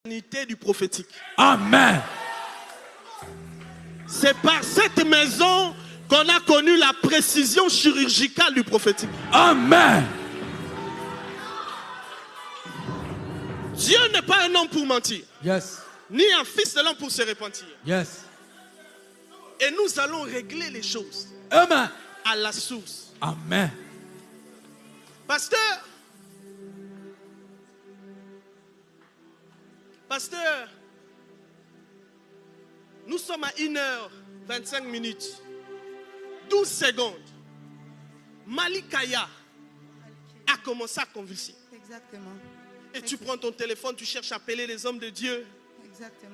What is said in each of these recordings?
Unité du prophétique. Amen. C'est par cette maison qu'on a connu la précision chirurgicale du prophétique. Amen. Dieu n'est pas un homme pour mentir. Yes. Ni un fils de l'homme pour se repentir. Yes. Et nous allons régler les choses. Amen. À la source. Amen. Pasteur, nous sommes à 1h25, 12 secondes. Malikaya a commencé à convulser. Exactement. Et tu prends ton téléphone, tu cherches à appeler les hommes de Dieu. Exactement.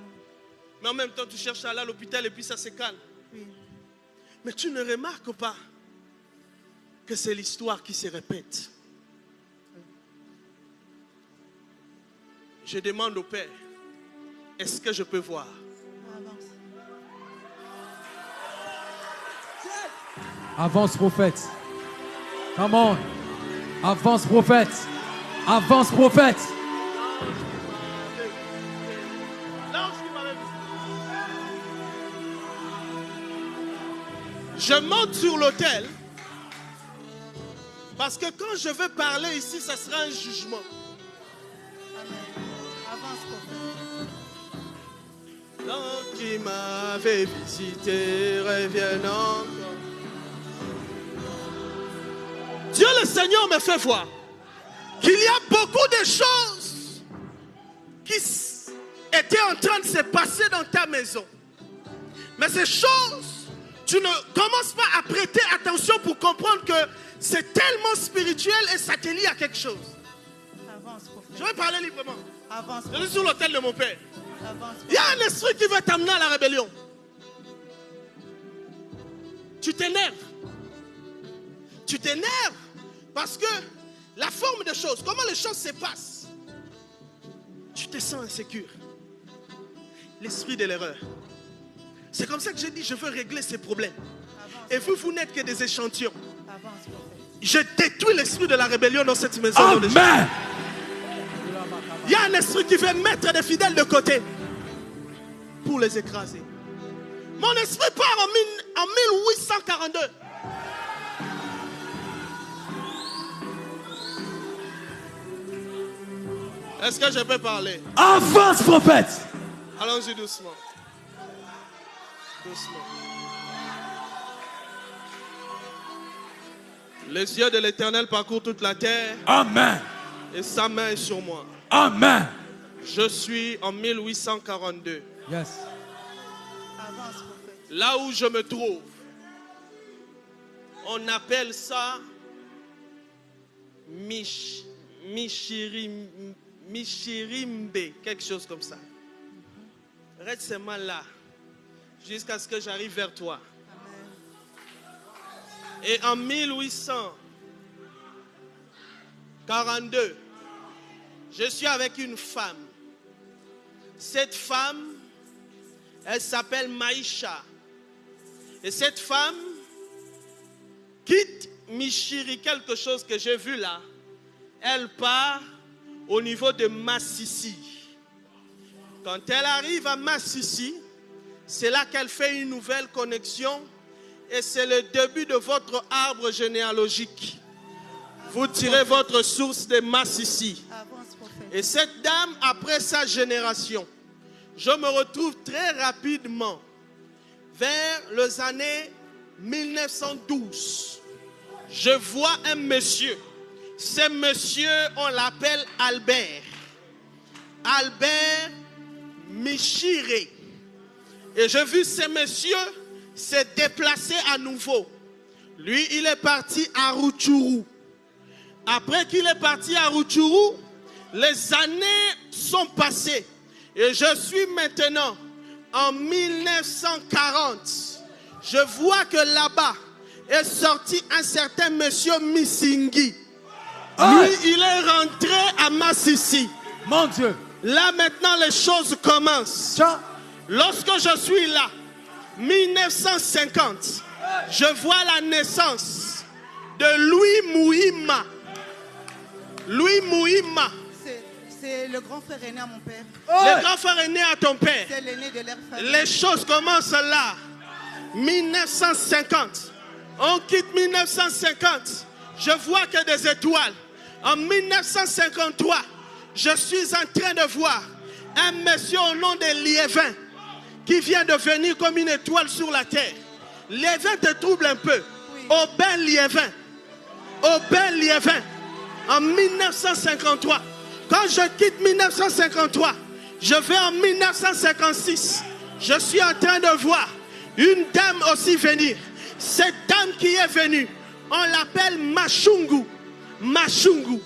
Mais en même temps, tu cherches à aller à l'hôpital et puis ça se calme. Oui. Mais tu ne remarques pas que c'est l'histoire qui se répète. Je demande au Père, est-ce que je peux voir? Avance, prophète. Come on. Avance, prophète. Avance, prophète. Je monte sur l'autel parce que quand je veux parler ici, ça sera un jugement. Avance, prophète. L'ange qui m'avait visité revient encore. Dieu le Seigneur me fait voir qu'il y a beaucoup de choses qui étaient en train de se passer dans ta maison. Mais ces choses, tu ne commences pas à prêter attention pour comprendre que c'est tellement spirituel et ça te lie à quelque chose. Avance, prophète. Je vais parler librement. Avance, Je suis sur l'autel de mon père. avance. Il y a un esprit qui va t'amener à la rébellion. Tu t'énerves. Tu t'énerves parce que la forme des choses, comment les choses se passent, tu te sens insécure. L'esprit de l'erreur. C'est comme ça que j'ai dit, je veux régler ces problèmes. Et vous n'êtes que des échantillons. Avance, prophète. Je détruis l'esprit de la rébellion dans cette maison. Amen. Il y a un esprit qui veut mettre des fidèles de côté pour les écraser. Mon esprit part en 1842. Est-ce que je peux parler? Avance, prophète. Allons-y doucement. Doucement. Les yeux de l'Éternel parcourent toute la terre Amen. et sa main est sur moi. Amen. Je suis en 1842. Yes. Avance, prophète. Là où je me trouve, on appelle ça Michirimbe, quelque chose comme ça. Reste seulement là, jusqu'à ce que j'arrive vers toi. Et en 1842, je suis avec une femme. Cette femme, elle s'appelle Maïcha. Et cette femme quitte Michiri, quelque chose que j'ai vu là. Elle part au niveau de Massissi. Quand elle arrive à Massissi, c'est là qu'elle fait une nouvelle connexion. Et c'est le début de votre arbre généalogique. Vous tirez votre source de Massissi. Avance, prophète. Et cette dame, après sa génération, je me retrouve très rapidement vers les années 1912. Je vois un monsieur. Ce monsieur, on l'appelle Albert. Albert Michiré. Et j'ai vu ce monsieur se déplacer à nouveau. Lui, il est parti à Rutshuru. Après qu'il est parti à Rutshuru, les années sont passées. Et je suis maintenant en 1940. Je vois que là-bas est sorti un certain monsieur Missingi. Lui, il est rentré à Massissi. Mon Dieu. Là, maintenant, les choses commencent. Lorsque je suis là, 1950, je vois la naissance de Louis Mouhima. Louis Mouhima. C'est le grand frère aîné à mon père. Le grand frère aîné à ton père. C'est l'aîné de leur famille. Les choses commencent là. 1950. On quitte 1950. Je vois que des étoiles. En 1953, je suis en train de voir un monsieur au nom de Liévin qui vient de venir comme une étoile sur la terre. Liévin te trouble un peu. Oui. Aubin Liévin. Aubin Liévin. En 1953. Quand je quitte 1953, je vais en 1956. Je suis en train de voir une dame aussi venir. Cette dame qui est venue, on l'appelle Machungu. Machungu.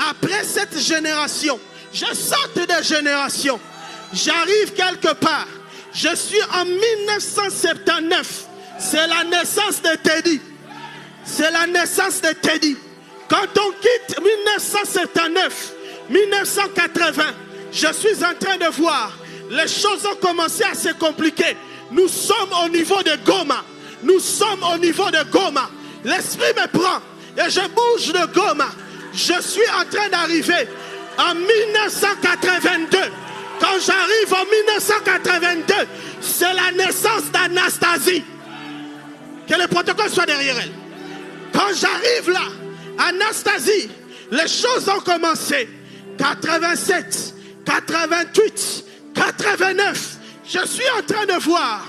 Après cette génération, je saute de génération. J'arrive quelque part. Je suis en 1979. C'est la naissance de Teddy. C'est la naissance de Teddy. Quand on quitte 1979, 1980, je suis en train de voir. Les choses ont commencé à se compliquer. Nous sommes au niveau de Goma. Nous sommes au niveau de Goma. L'esprit me prend et je bouge de Goma. Je suis en train d'arriver en 1982. Quand j'arrive en 1982, c'est la naissance d'Anastasie. Que le protocole soit derrière elle. Quand j'arrive là, Anastasie, les choses ont commencé. 87, 88, 89. Je suis en train de voir.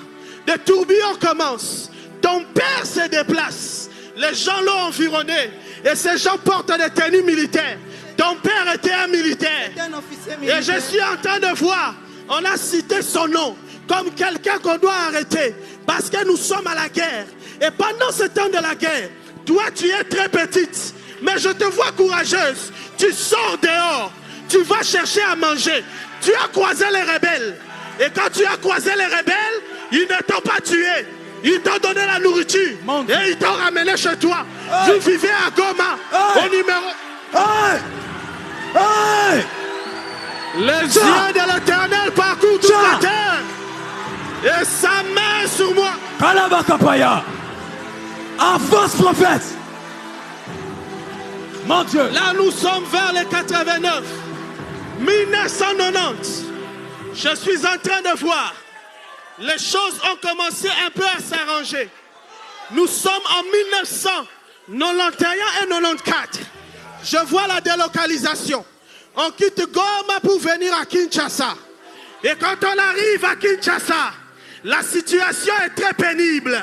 Des tourbillons commencent. Ton père se déplace. Les gens l'ont environné. Et ces gens portent des tenues militaires. Ton père était un militaire. C'est un officier Et militaire. je suis en train de voir. On a cité son nom comme quelqu'un qu'on doit arrêter. Parce que nous sommes à la guerre. Et pendant ce temps de la guerre, toi tu es très petite. Mais je te vois courageuse. Tu sors dehors. Tu vas chercher à manger. Tu as croisé les rebelles. Et quand tu as croisé les rebelles, ils ne t'ont pas tué. Ils t'ont donné la nourriture. Mon Dieu. Et ils t'ont ramené chez toi. Hey. Vous vivez à Goma. Hey. Au numéro... Hey! Hey! Les Ça. yeux de l'Éternel parcourent toute Ça. la terre. Et sa main sur moi. Kalabakapaya! Avance, prophète! Mon Dieu! Là, nous sommes vers les 89. 1990. Je suis en train de voir. Les choses ont commencé un peu à s'arranger. Nous sommes en 1991 et 94. Je vois la délocalisation. On quitte Goma pour venir à Kinshasa. Et quand on arrive à Kinshasa, la situation est très pénible.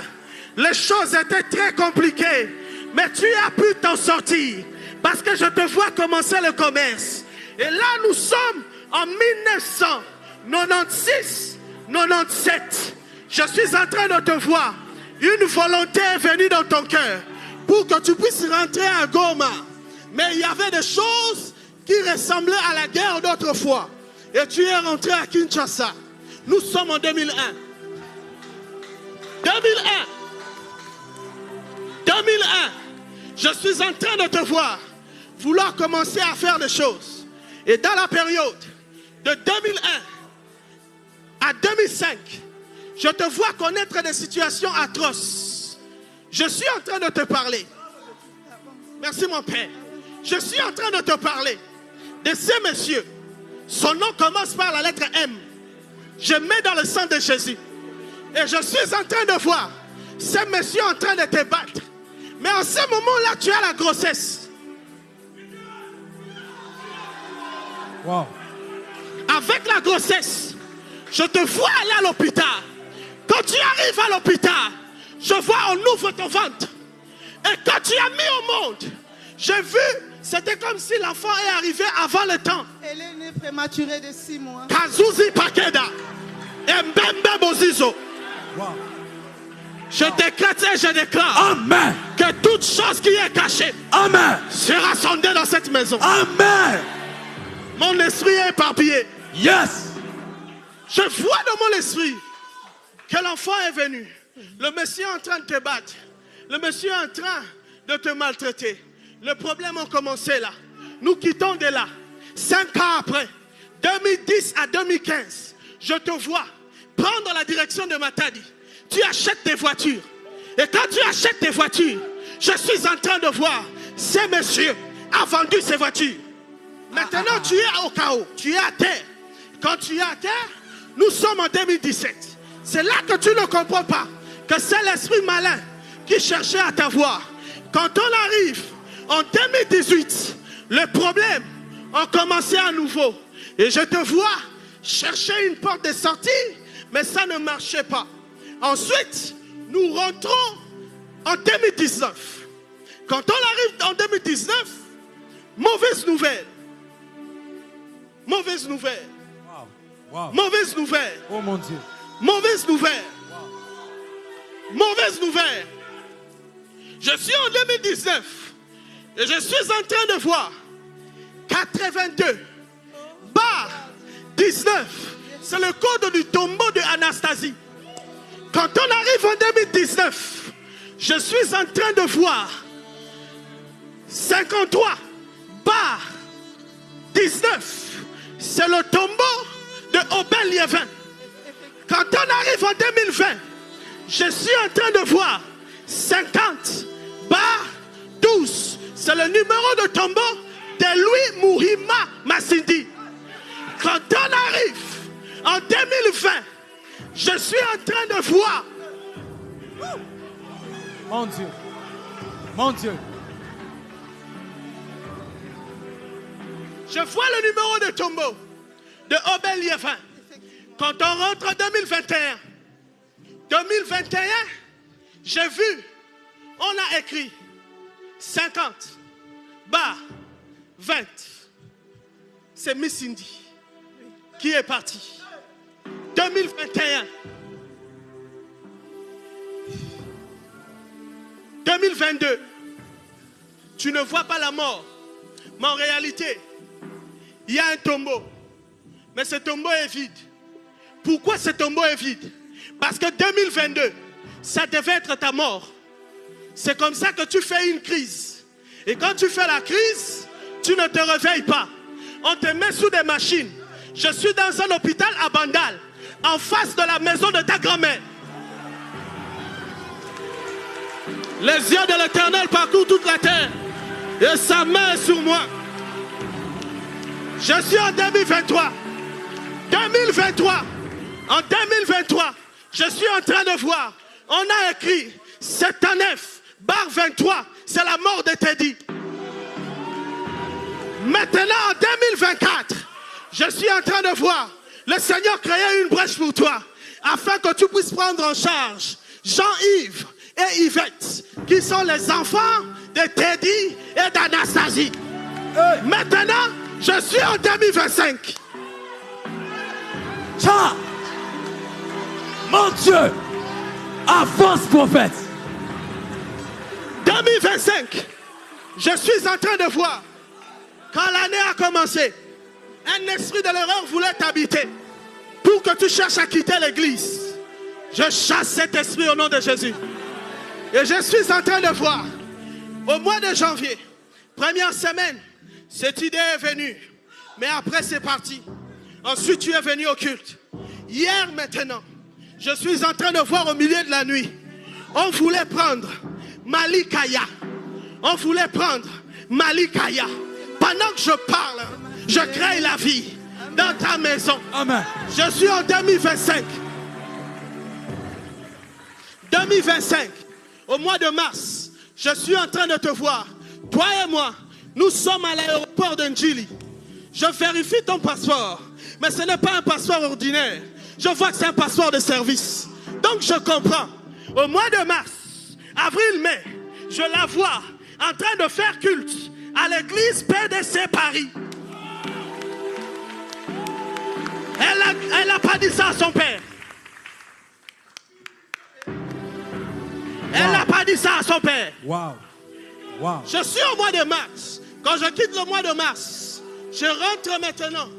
Les choses étaient très compliquées. Mais tu as pu t'en sortir. Parce que je te vois commencer le commerce. Et là, nous sommes en 1996, 97. Je suis en train de te voir. Une volonté est venue dans ton cœur pour que tu puisses rentrer à Goma. Mais il y avait des choses qui ressemblaient à la guerre d'autrefois. Et tu es rentré à Kinshasa. Nous sommes en 2001. 2001. Je suis en train de te voir vouloir commencer à faire des choses. Et dans la période de 2001 à 2005, je te vois connaître des situations atroces. Je suis en train de te parler. Merci mon père. Je suis en train de te parler de ces messieurs. Son nom commence par la lettre M. Je mets dans le sang de Jésus. Et je suis en train de voir ces messieurs en train de te battre. Mais en ce moment-là, tu as la grossesse. Wow. Avec la grossesse, je te vois aller à l'hôpital. Quand tu arrives à l'hôpital, je vois on ouvre ton ventre. Et quand tu as mis au monde, j'ai vu, c'était comme si l'enfant est arrivé avant le temps. Elle est née prématurée de 6 mois. Kazuzi Pakeda. Mbembe Bozizo. Wow. Je décrète et je déclare Amen. que toute chose qui est cachée Amen. sera sondée dans cette maison. Amen. Mon esprit est éparpillé. Yes. Je vois dans mon esprit que l'enfant est venu. Le monsieur est en train de te battre. Le monsieur est en train de te maltraiter. Le problème a commencé là. Nous quittons de là. 5 ans après, 2010 à 2015, je te vois prendre la direction de Matadi. Tu achètes des voitures. Et quand tu achètes des voitures, je suis en train de voir ces messieurs a vendu ces voitures. Maintenant, tu es au chaos. Tu es à terre. Quand tu es à terre, nous sommes en 2017. C'est là que tu ne comprends pas que c'est l'esprit malin qui cherchait à t'avoir. Quand on arrive en 2018, les problèmes ont commencé à nouveau. Et je te vois chercher une porte de sortie, mais ça ne marchait pas. Ensuite, nous rentrons en 2019. Quand on arrive en 2019, mauvaise nouvelle. Mauvaise nouvelle. Wow. Mauvaise nouvelle. Oh mon Dieu. Mauvaise nouvelle. Mauvaise nouvelle. Je suis en 2019 et je suis en train de voir 82 bar 19. C'est le code du tombeau de Anastasie. Quand on arrive en 2019, je suis en train de voir 53 bar 19. C'est le tombeau de Obel Yevin. Quand on arrive en 2020, je suis en train de voir 50 bar 12. C'est le numéro de tombeau de Louis Mourima Massindi. Quand on arrive en 2020, je suis en train de voir. Mon Dieu. Mon Dieu. Je vois le numéro de tombeau de Obel Yevin. Quand on rentre en 2021, j'ai vu, on a écrit 50 bar 20. C'est Miss Cindy qui est partie. 2021. 2022. Tu ne vois pas la mort. Mais en réalité, il y a un tombeau. Mais ce tombeau est vide. Pourquoi ce tombeau est vide? Parce que 2022, ça devait être ta mort. C'est comme ça que tu fais une crise. Et quand tu fais la crise, tu ne te réveilles pas. On te met sous des machines. Je suis dans un hôpital à Bandal, en face de la maison de ta grand-mère. Les yeux de l'Éternel parcourent toute la terre. Et sa main est sur moi. Je suis en 2023. 2023. En 2023, je suis en train de voir. On a écrit 79 bar 23. C'est la mort de Teddy. Maintenant, en 2024, je suis en train de voir le Seigneur créer une brèche pour toi, afin que tu puisses prendre en charge Jean-Yves et Yvette, qui sont les enfants de Teddy et d'Anastasie. Maintenant, je suis en 2025. Ciao. Mon Dieu. Avance, prophète. 2025, je suis en train de voir, quand l'année a commencé, un esprit de l'erreur voulait t'habiter pour que tu cherches à quitter l'église. Je chasse cet esprit au nom de Jésus. Et je suis en train de voir, au mois de janvier, première semaine, cette idée est venue. Mais après, c'est parti. Ensuite, tu es venu au culte. Hier, maintenant, je suis en train de voir au milieu de la nuit. On voulait prendre Malikaya. On voulait prendre Malikaya. Pendant que je parle, je crée la vie dans ta maison. Amen. Je suis en 2025. 2025, au mois de mars, je suis en train de te voir. Toi et moi, nous sommes à l'aéroport de Njili. Je vérifie ton passeport, mais ce n'est pas un passeport ordinaire. Je vois que c'est un passeport de service. Donc je comprends. Au mois de mars, avril, mai, je la vois en train de faire culte à l'église PDC Paris. Elle n'a pas dit ça à son père. Elle n'a pas dit ça à son père. Wow. Wow. Je suis au mois de mars. Quand je quitte le mois de mars, je rentre maintenant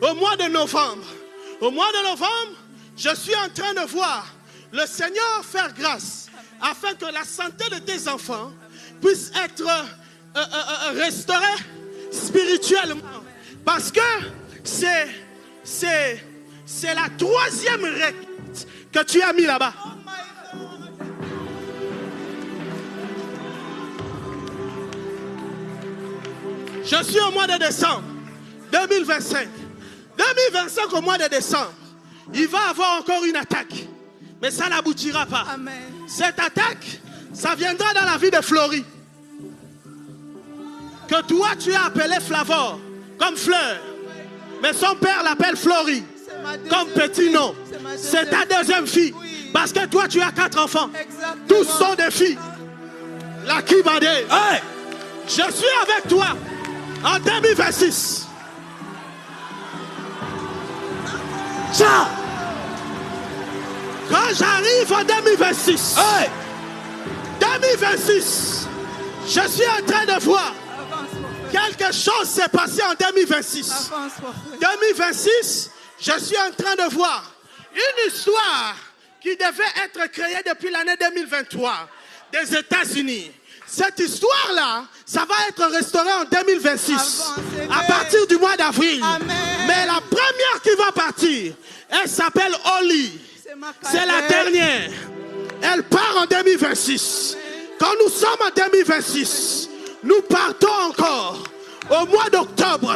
au mois de novembre. Au mois de novembre, je suis en train de voir le Seigneur faire grâce afin que la santé de tes enfants puisse être restaurée spirituellement. Parce que c'est la troisième requête que tu as mis là-bas. Je suis au mois de décembre. 2025. 2025 au mois de décembre, il va avoir encore une attaque. Mais ça n'aboutira pas. Amen. Cette attaque, ça viendra dans la vie de Florie. Que toi, tu as appelé Flavor, comme fleur. Mais son père l'appelle Florie, comme petit nom. C'est ta deuxième fille. Oui. Parce que toi, tu as 4 enfants. Exactement. Tous sont des filles. La Kibade. Hey! Je suis avec toi en 2026. Ciao! Quand j'arrive en 2026, Hey! 2026, je suis en train de voir Avance, prophète. quelque chose s'est passé en 2026. Avance, prophète. 2026, je suis en train de voir une histoire qui devait être créée depuis l'année 2023 des États-Unis. Cette histoire-là, ça va être restauré en 2026, Avancez, à partir du mois d'avril. Amen. Mais la première qui va partir, elle s'appelle Oli. C'est la dernière. Elle part en 2026. Quand nous sommes en 2026, nous partons encore au mois d'octobre.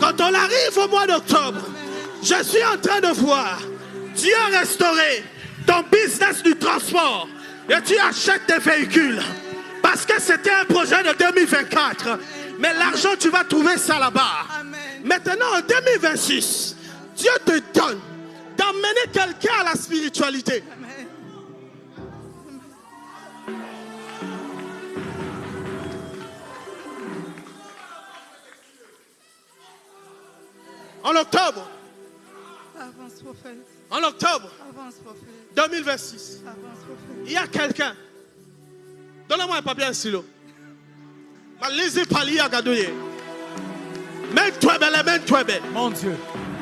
Quand on arrive au mois d'octobre, je suis en train de voir Dieu restaurer ton business du transport et tu achètes des véhicules. Parce que c'était un projet de 2024. Mais l'argent, tu vas trouver ça là-bas. Amen. Maintenant, en 2026, Dieu te donne d'emmener quelqu'un à la spiritualité. Amen. En octobre, Avance, prophète. en octobre Avance, prophète. 2026, Avance, prophète. il y a quelqu'un. Donnez-moi un papier, un stylo. Malaisie pali à gadouye. Mets-toi belle, mets-toi belle. Mon Dieu.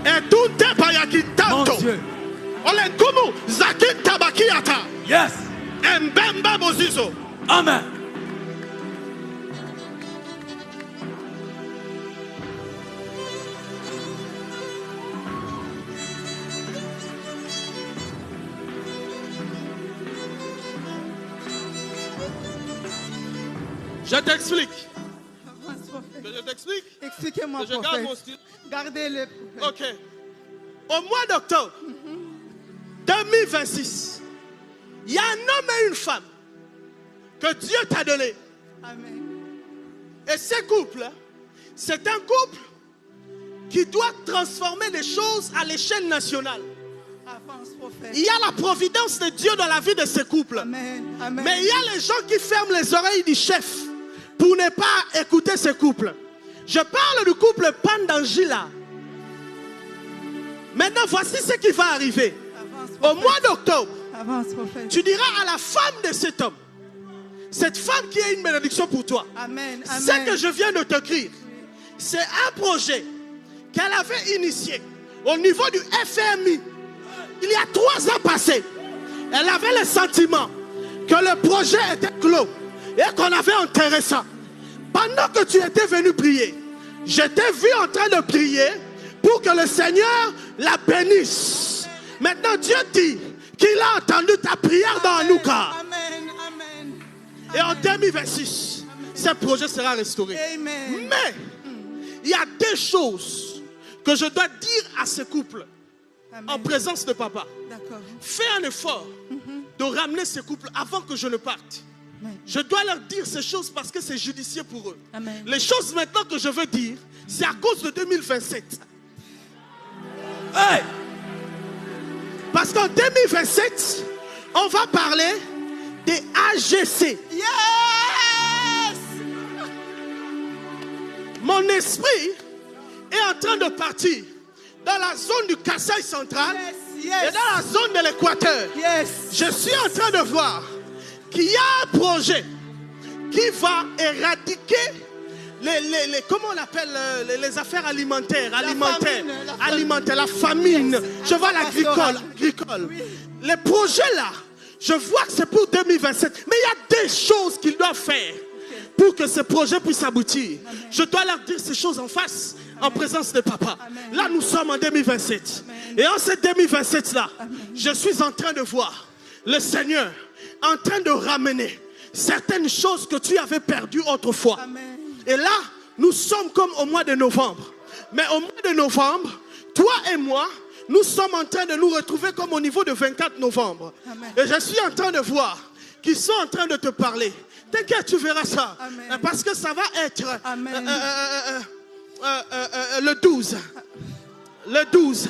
Et tout est pas yaki Mon tanto. Dieu. Ole kumu zaki tabaki ata. Yes. Mbemba bozizo. Amen. Je t'explique. Avance, prophète. Je t'explique. Expliquez-moi, Je garde mon prophète. stylo. Gardez-le, prophète. Ok. Au mois d'octobre 2026, il y a un homme et une femme que Dieu t'a donné. Amen. Et ce couple, c'est un couple qui doit transformer les choses à l'échelle nationale. Avance, prophète. Il y a la providence de Dieu dans la vie de ce couple. Amen. Amen. Mais il y a les gens qui ferment les oreilles du chef pour ne pas écouter ce couple. Je parle du couple Pandangila. Maintenant, voici ce qui va arriver. Avance, Au prophète. mois d'octobre, Avance, prophète. tu diras à la femme de cet homme, cette femme qui est une bénédiction pour toi, Amen. ce Amen. que je viens de t'écrire, c'est un projet qu'elle avait initié au niveau du FMI. Il y a 3 ans passés, elle avait le sentiment que le projet était clos et qu'on avait enterré ça. Pendant que tu étais venu prier, je t'ai vu en train de prier pour que le Seigneur la bénisse. Maintenant, Dieu dit qu'il a entendu ta prière dans Anouka. Amen. Amen. Et en 2026, ce projet sera restauré. Amen. Mais il y a 2 choses que je dois dire à ce couple Amen. en présence de papa. D'accord. Fais un effort de ramener ce couple avant que je ne parte. Amen. Je dois leur dire ces choses parce que c'est judicieux pour eux. Amen. Les choses maintenant que je veux dire, c'est à cause de 2027. Hey! Parce qu'en 2027, on va parler des AGC. Yes! Mon esprit est en train de partir dans la zone du Kasaï central Yes, et yes. dans la zone de l'Équateur. Yes. Je suis en train de voir qu'il y a un projet qui va éradiquer comment on appelle les affaires alimentaires, la famine. Je vois l'agricole. Oui. Les projets là, je vois que c'est pour 2027. Mais il y a des choses qu'ils doivent faire pour que ce projet puisse aboutir. Amen. Je dois leur dire ces choses en face, en présence de papa. Amen. Là, nous sommes en 2027. Amen. Et en ce 2027-là, Amen. je suis en train de voir le Seigneur en train de ramener certaines choses que tu avais perdues autrefois. Amen. Et là, nous sommes comme au mois de novembre. Mais au mois de novembre, toi et moi, nous sommes en train de nous retrouver comme au niveau de 24 novembre. Amen. Et je suis en train de voir qu'ils sont en train de te parler. T'inquiète, tu verras ça. Amen. Parce que ça va être Amen. le 12. Le 12.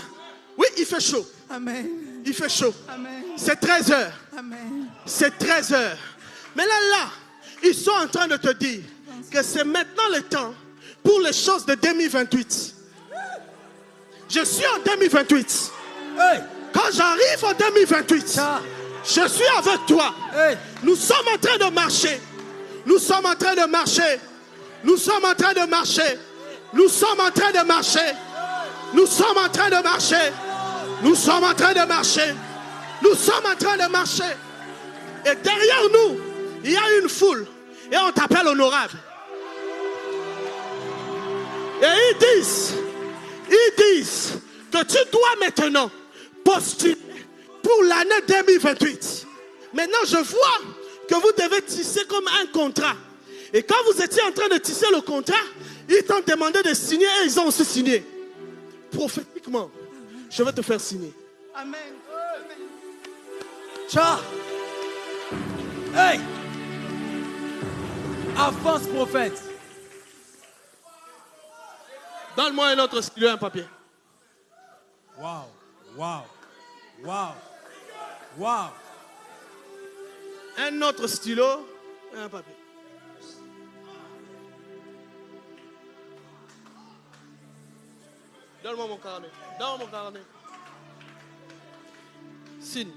Oui, il fait chaud. Amen. Il fait chaud. Amen. C'est 13 heures. Amen. C'est 13 heures. Mais là, ils sont en train de te dire que c'est maintenant le temps pour les choses de 2028. Je suis en 2028. Hey. Quand j'arrive en 2028, Ça. je suis avec toi. Hey. Nous sommes en train de marcher. Nous sommes en train de marcher. Nous sommes en train de marcher. Nous sommes en train de marcher. Nous sommes en train de marcher. Nous sommes en train de marcher. Nous sommes en train de marcher. Et derrière nous, il y a une foule. Et on t'appelle honorable. Et ils disent que tu dois maintenant postuler pour l'année 2028. Maintenant, je vois que vous devez tisser comme un contrat. Et quand vous étiez en train de tisser le contrat, ils t'ont demandé de signer et ils ont aussi signé. Prophétiquement, je vais te faire signer. Amen. Tcha. Hey. Avance, prophète. Donne-moi un autre stylo et un papier. Wow. Wow. Wow. Wow. Un autre stylo et un papier. Donne-moi mon carnet. Donne-moi mon carnet. Signe.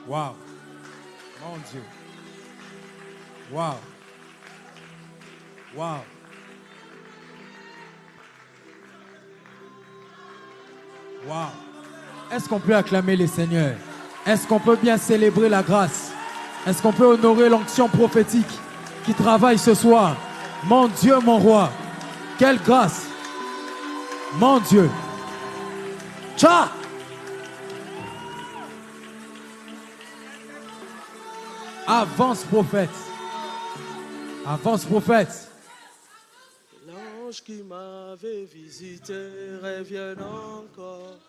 Wow. Mon Dieu. Wow. Wow. Wow. Est-ce qu'on peut acclamer les seigneurs? Est-ce qu'on peut bien célébrer la grâce? Est-ce qu'on peut honorer l'onction prophétique qui travaille ce soir? Mon Dieu, mon roi. Quelle grâce. Mon Dieu. Tcha! Avance, prophète. Avance, prophète. L'ange qui m'avait visité revient encore.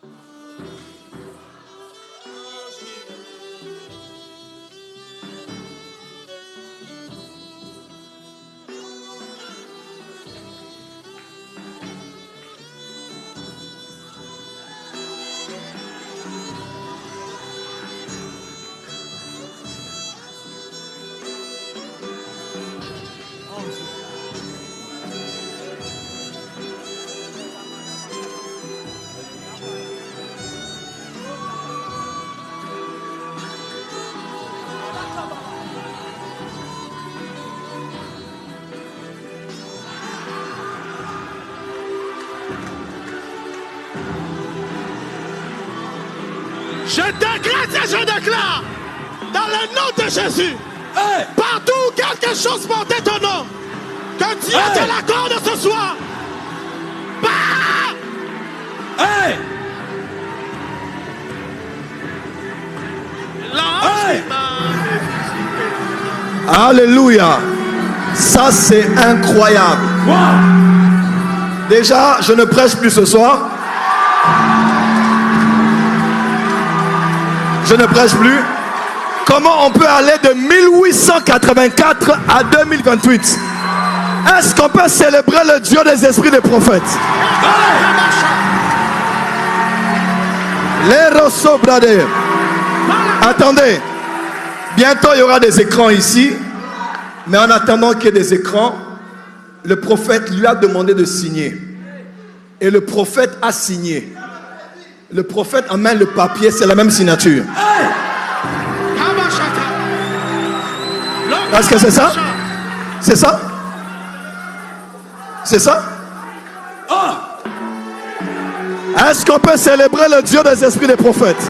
Je décrète et je déclare, dans le nom de Jésus, Hey! partout où quelque chose portait ton nom, que Dieu Hey! te l'accorde ce soir. Bah! Hey! L'ange Hey! qui m'avait visité. Alléluia. Ça, c'est incroyable. Wow! Déjà, je ne prêche plus ce soir. Je ne prêche plus. Comment on peut aller de 1884 à 2028? Est-ce qu'on peut célébrer le Dieu des esprits des prophètes? Les Rosso Brader. Attendez. Bientôt, il y aura des écrans ici. Mais en attendant qu'il y ait des écrans, le prophète lui a demandé de signer. Et le prophète a signé. Le prophète emmène le papier, c'est la même signature. Est-ce que c'est ça? C'est ça? C'est ça? Est-ce qu'on peut célébrer le Dieu des esprits des prophètes?